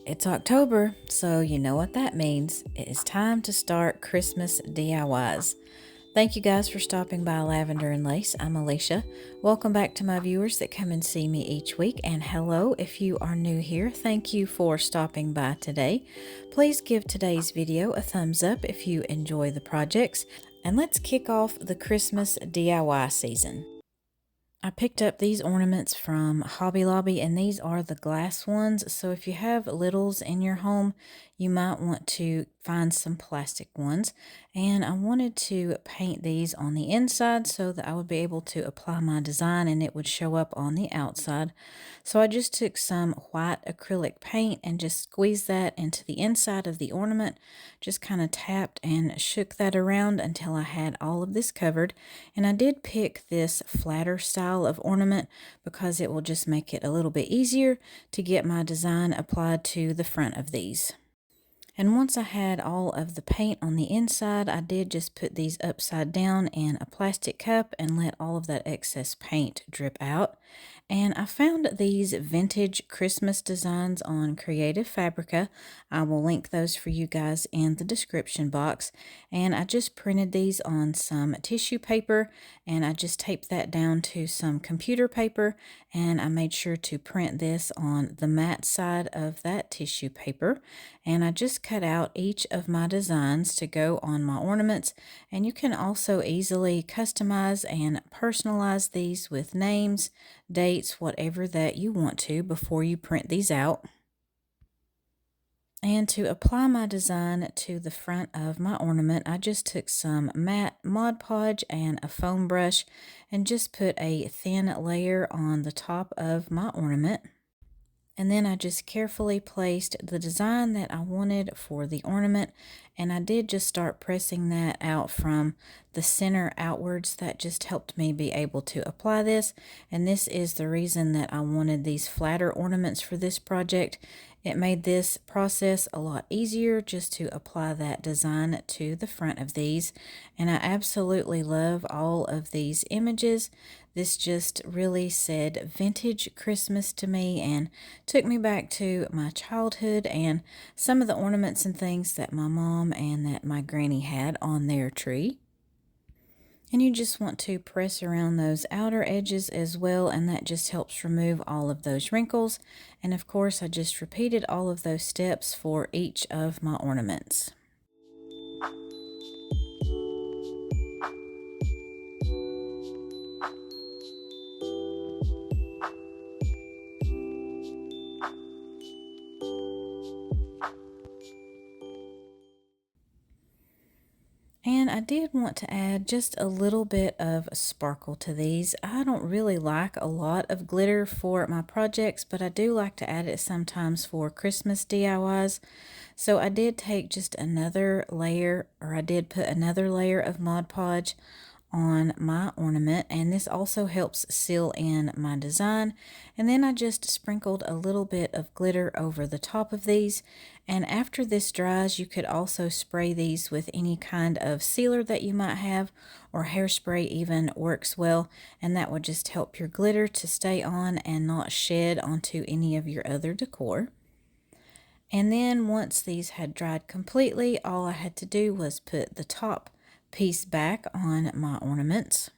It's October, so you know what that means. It is time to start Christmas DIYs. Thank you guys for stopping by Lavender and Lace. I'm Alicia. Welcome back to my viewers that come and see me each week. And hello, if you are new here, thank you for stopping by today. Please give today's video a thumbs up if you enjoy the projects. And let's kick off the Christmas DIY season. I picked up these ornaments from Hobby Lobby, and these are the glass ones. So if you have littles in your home, you might want to find some plastic ones. And I wanted to paint these on the inside so that I would be able to apply my design and it would show up on the outside. So I just took some white acrylic paint and just squeezed that into the inside of the ornament. Just kind of tapped and shook that around until I had all of this covered. And I did pick this flatter style of ornament because it will just make it a little bit easier to get my design applied to the front of these. And once I had all of the paint on the inside, I did just put these upside down in a plastic cup and let all of that excess paint drip out. And I found these vintage Christmas designs on Creative Fabrica. I will link those for you guys in the description box. And I just printed these on some tissue paper, and I just taped that down to some computer paper, and I made sure to print this on the matte side of that tissue paper. And I just cut out each of my designs to go on my ornaments, and you can also easily customize and personalize these with names, dates, whatever that you want to before you print these out. And to apply my design to the front of my ornament, I just took some matte Mod Podge and a foam brush and just put a thin layer on the top of my ornament. And then I just carefully placed the design that I wanted for the ornament, and I did just start pressing that out from the center outwards. That just helped me be able to apply this, and this is the reason that I wanted these flatter ornaments for this project. It made this process a lot easier just to apply that design to the front of these, and I absolutely love all of these images. This just really said vintage Christmas to me and took me back to my childhood and some of the ornaments and things that my mom and that my granny had on their tree. And you just want to press around those outer edges as well, and that just helps remove all of those wrinkles. And of course, I just repeated all of those steps for each of my ornaments. And I did want to add just a little bit of sparkle to these. I don't really like a lot of glitter for my projects, but I do like to add it sometimes for Christmas DIYs. So I did take just another layer, or I did put another layer of Mod Podge on my ornament, and this also helps seal in my design. And then I just sprinkled a little bit of glitter over the top of these, and after this dries you could also spray these with any kind of sealer that you might have, or hairspray even works well, and that would just help your glitter to stay on and not shed onto any of your other decor. And then once these had dried completely, all I had to do was put the top piece back on my ornaments.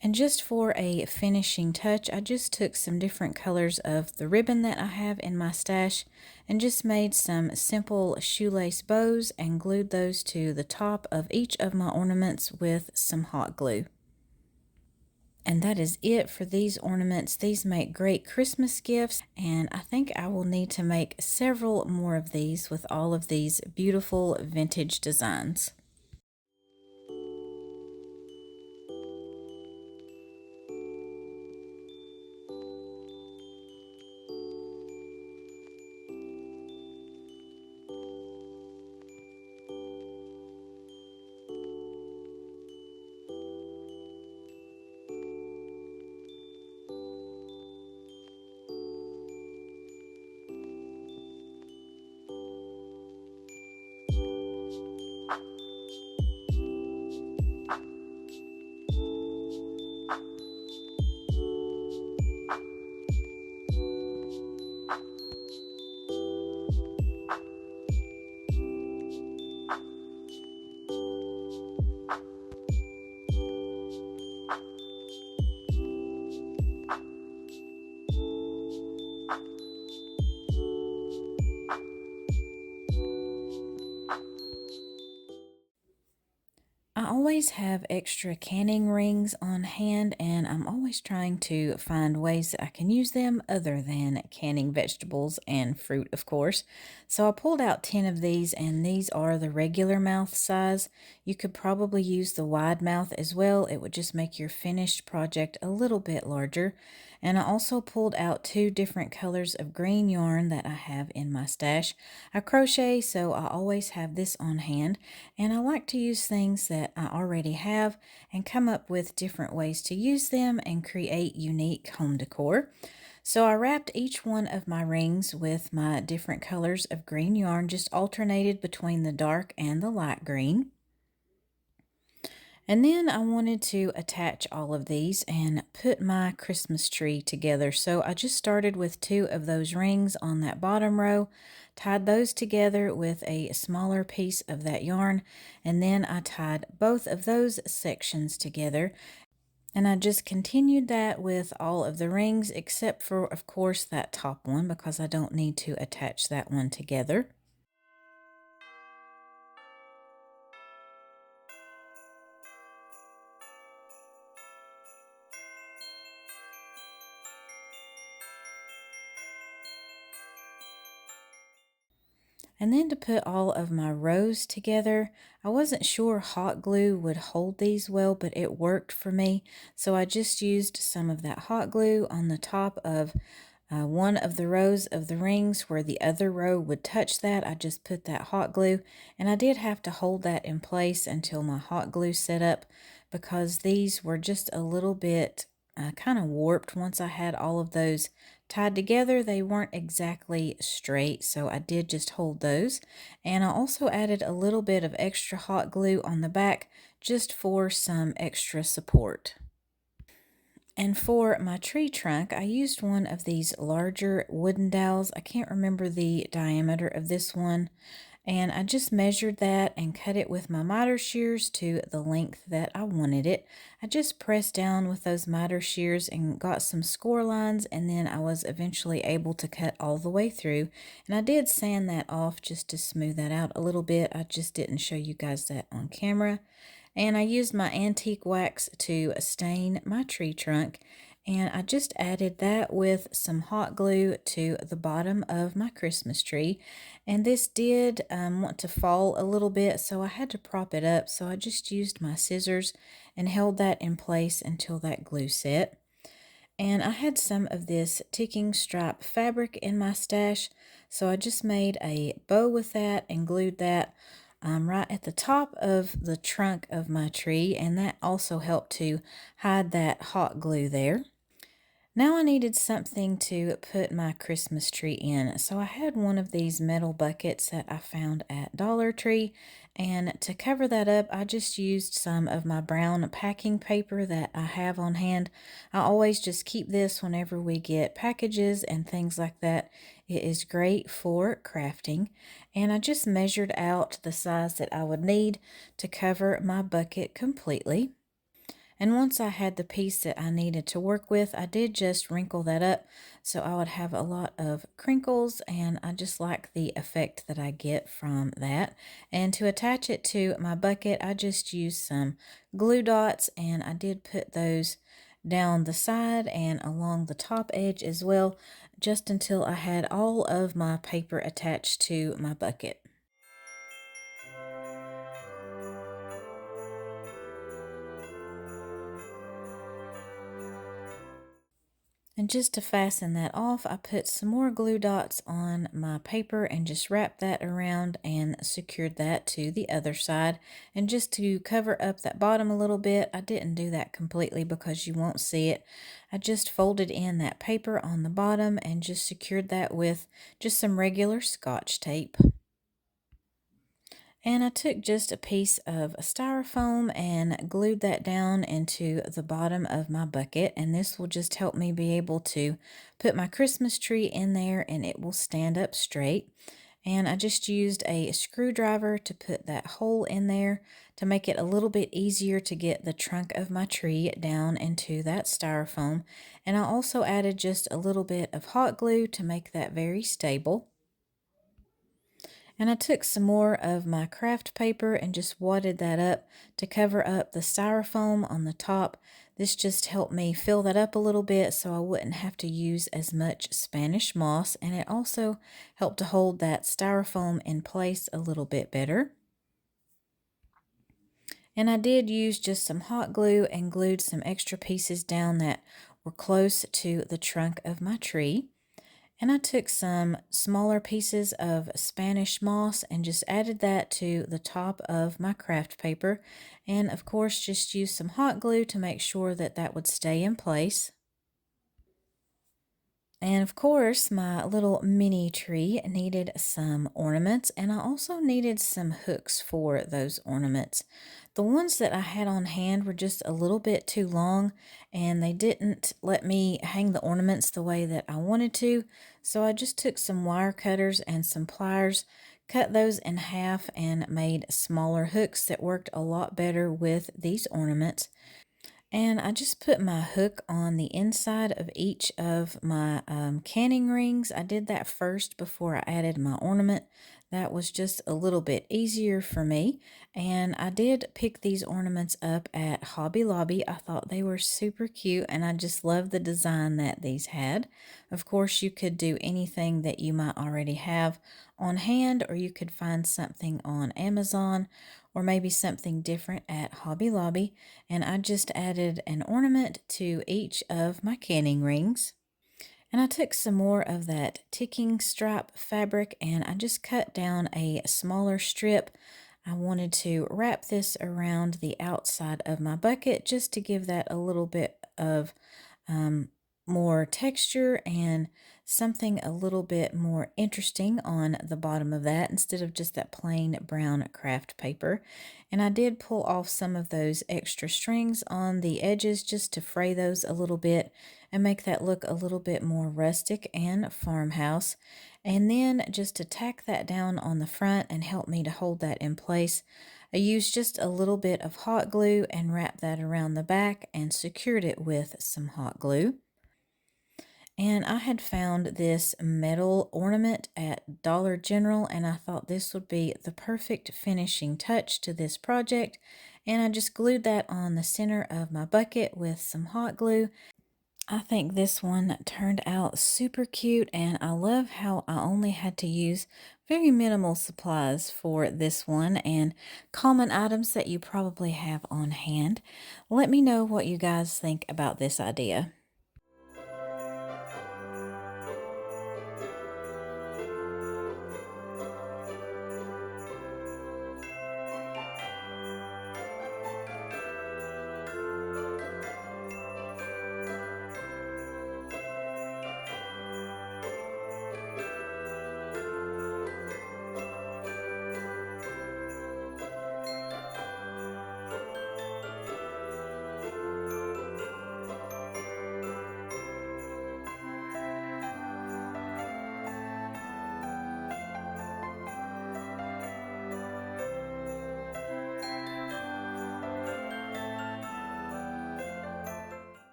And just for a finishing touch, I just took some different colors of the ribbon that I have in my stash and just made some simple shoelace bows and glued those to the top of each of my ornaments with some hot glue. And that is it for these ornaments. These make great Christmas gifts, and I think I will need to make several more of these with all of these beautiful vintage designs. always have extra canning rings on hand, and I'm always trying to find ways that I can use them other than canning vegetables and fruit, of course. So I pulled out 10 of these, and these are the regular mouth size. You could probably use the wide mouth as well. It would just make your finished project a little bit larger. And I also pulled out two different colors of green yarn that I have in my stash. I crochet, so I always have this on hand, and I like to use things that I already have and come up with different ways to use them and create unique home decor. So I wrapped each one of my rings with my different colors of green yarn, just alternated between the dark and the light green. And then I wanted to attach all of these and put my Christmas tree together. So I just started with two of those rings on that bottom row, tied those together with a smaller piece of that yarn, and then I tied both of those sections together. And I just continued that with all of the rings, except for, of course, that top one, because I don't need to attach that one together. And then to put all of my rows together, I wasn't sure hot glue would hold these well, but it worked for me. So I just used some of that hot glue on the top of one of the rows of the rings where the other row would touch that. I just put that hot glue, and I did have to hold that in place until my hot glue set up, because these were just a little bit kind of warped once I had all of those tied together. They weren't exactly straight, so I did just hold those. And I also added a little bit of extra hot glue on the back just for some extra support. And for my tree trunk, I used one of these larger wooden dowels. I can't remember the diameter of this one. And I just measured that and cut it with my miter shears to the length that I wanted it. I just pressed down with those miter shears and got some score lines, and then I was eventually able to cut all the way through. And I did sand that off just to smooth that out a little bit. I just didn't show you guys that on camera. And I used my antique wax to stain my tree trunk, and I just added that with some hot glue to the bottom of my Christmas tree. And this did want to fall a little bit, so I had to prop it up. So I just used my scissors and held that in place until that glue set. And I had some of this ticking stripe fabric in my stash, so I just made a bow with that and glued that right at the top of the trunk of my tree, and that also helped to hide that hot glue there. Now I needed something to put my Christmas tree in, so I had one of these metal buckets that I found at Dollar Tree, and to cover that up, I just used some of my brown packing paper that I have on hand. I always just keep this whenever we get packages and things like that. It is great for crafting, and I just measured out the size that I would need to cover my bucket completely. And once I had the piece that I needed to work with, I did just wrinkle that up so I would have a lot of crinkles, and I just like the effect that I get from that. And to attach it to my bucket, I just used some glue dots, and I did put those down the side and along the top edge as well, just until I had all of my paper attached to my bucket. And just to fasten that off, I put some more glue dots on my paper and just wrapped that around and secured that to the other side. And just to cover up that bottom a little bit, I didn't do that completely because you won't see it. I just folded in that paper on the bottom and just secured that with just some regular Scotch tape. And I took just a piece of styrofoam and glued that down into the bottom of my bucket. And this will just help me be able to put my Christmas tree in there, and it will stand up straight. And I just used a screwdriver to put that hole in there to make it a little bit easier to get the trunk of my tree down into that styrofoam. And I also added just a little bit of hot glue to make that very stable. And I took some more of my craft paper and just wadded that up to cover up the styrofoam on the top. This just helped me fill that up a little bit so I wouldn't have to use as much Spanish moss, and it also helped to hold that styrofoam in place a little bit better. And I did use just some hot glue and glued some extra pieces down that were close to the trunk of my tree. And I took some smaller pieces of Spanish moss and just added that to the top of my craft paper. And of course, just used some hot glue to make sure that that would stay in place. And of course, my little mini tree needed some ornaments, and I also needed some hooks for those ornaments. The ones that I had on hand were just a little bit too long, and they didn't let me hang the ornaments the way that I wanted to. So I just took some wire cutters and some pliers, cut those in half, and made smaller hooks that worked a lot better with these ornaments. And I just put my hook on the inside of each of my canning rings. I did that first before I added my ornament. That was just a little bit easier for me. And I did pick these ornaments up at Hobby Lobby. I thought they were super cute, and I just love the design that these had. Of course, you could do anything that you might already have on hand, or you could find something on Amazon, or maybe something different at Hobby Lobby. And I just added an ornament to each of my canning rings. And I took some more of that ticking stripe fabric and I just cut down a smaller strip. I wanted to wrap this around the outside of my bucket just to give that a little bit of more texture and something a little bit more interesting on the bottom of that instead of just that plain brown craft paper. And I did pull off some of those extra strings on the edges just to fray those a little bit and make that look a little bit more rustic and farmhouse. And then just to tack that down on the front and help me to hold that in place, I used just a little bit of hot glue and wrapped that around the back and secured it with some hot glue. And I had found this metal ornament at Dollar General, and I thought this would be the perfect finishing touch to this project. And I just glued that on the center of my bucket with some hot glue. I think this one turned out super cute, and I love how I only had to use very minimal supplies for this one and common items that you probably have on hand. Let me know what you guys think about this idea.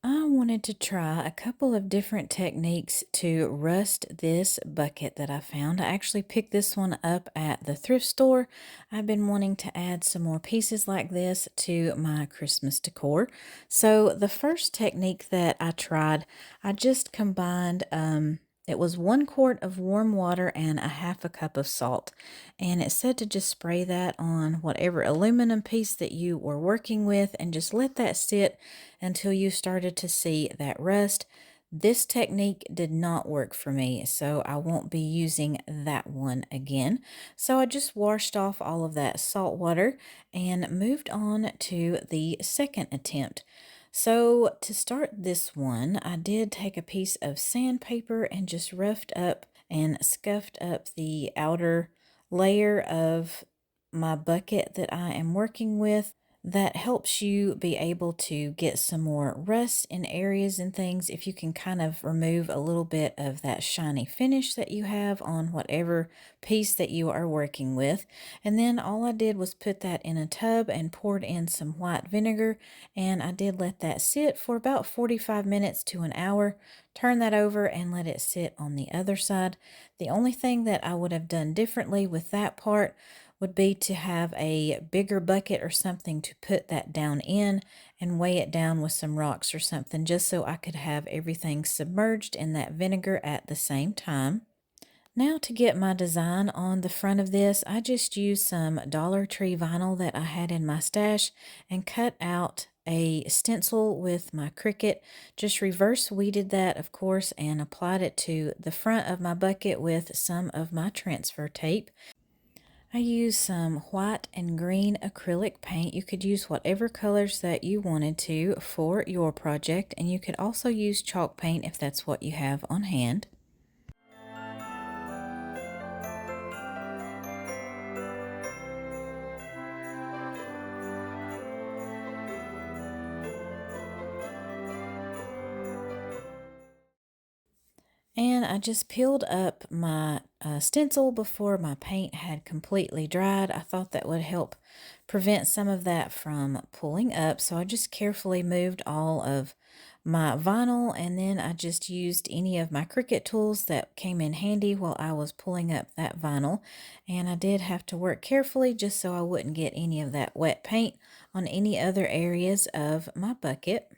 I wanted to try a couple of different techniques to rust this bucket that I found. I actually picked this one up at the thrift store. I've been wanting to add some more pieces like this to my Christmas decor. So the first technique that I tried, I just combined it was 1 quart of warm water and a half a cup of salt. And it said to just spray that on whatever aluminum piece that you were working with and just let that sit until you started to see that rust. This technique did not work for me, so I won't be using that one again. So I just washed off all of that salt water and moved on to the second attempt. So to start this one, I did take a piece of sandpaper and just roughed up and scuffed up the outer layer of my bucket that I am working with. that helps you be able to get some more rust in areas and things if you can kind of remove a little bit of that shiny finish that you have on whatever piece that you are working with. And then all I did was put that in a tub and poured in some white vinegar, and I did let that sit for about 45 minutes to an hour. Turn that over and let it sit on the other side. The only thing that I would have done differently with that part would be to have a bigger bucket or something to put that down in and weigh it down with some rocks or something, just so I could have everything submerged in that vinegar at the same time. Now to get my design on the front of this, I just used some Dollar Tree vinyl that I had in my stash and cut out a stencil with my Cricut. Just reverse weeded that, of course, and applied it to the front of my bucket with some of my transfer tape. I used some white and green acrylic paint. You could use whatever colors that you wanted to for your project, and you could also use chalk paint if that's what you have on hand. And I just peeled up my stencil before my paint had completely dried. I thought that would help prevent some of that from pulling up. So I just carefully moved all of my vinyl, and then I just used any of my Cricut tools that came in handy while I was pulling up that vinyl. And I did have to work carefully just so I wouldn't get any of that wet paint on any other areas of my bucket.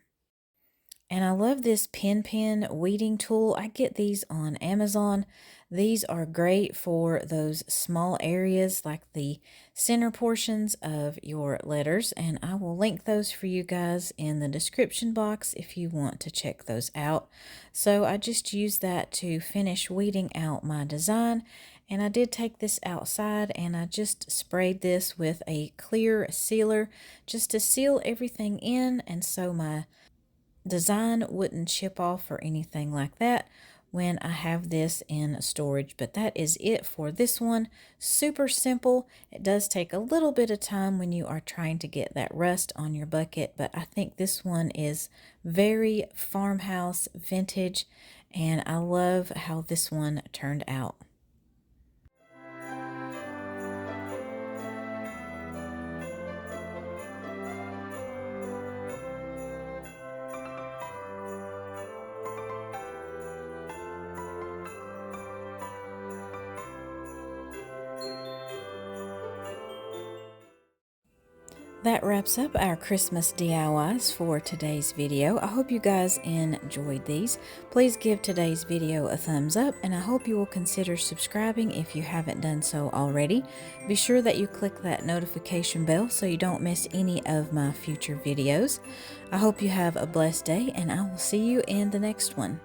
And I love this pen weeding tool. I get these on Amazon. These are great for those small areas like the center portions of your letters. And I will link those for you guys in the description box if you want to check those out. So I just used that to finish weeding out my design. And I did take this outside and I just sprayed this with a clear sealer just to seal everything in, and so my design wouldn't chip off or anything like that when I have this in storage. But that is it for this one. Super simple. It does take a little bit of time when you are trying to get that rust on your bucket, but I think this one is very farmhouse vintage, and I love how this one turned out. That wraps up our Christmas DIYs for today's video. I hope you guys enjoyed these. Please give today's video a thumbs up, and I hope you will consider subscribing if you haven't done so already. Be sure that you click that notification bell so you don't miss any of my future videos. I hope you have a blessed day, and I will see you in the next one.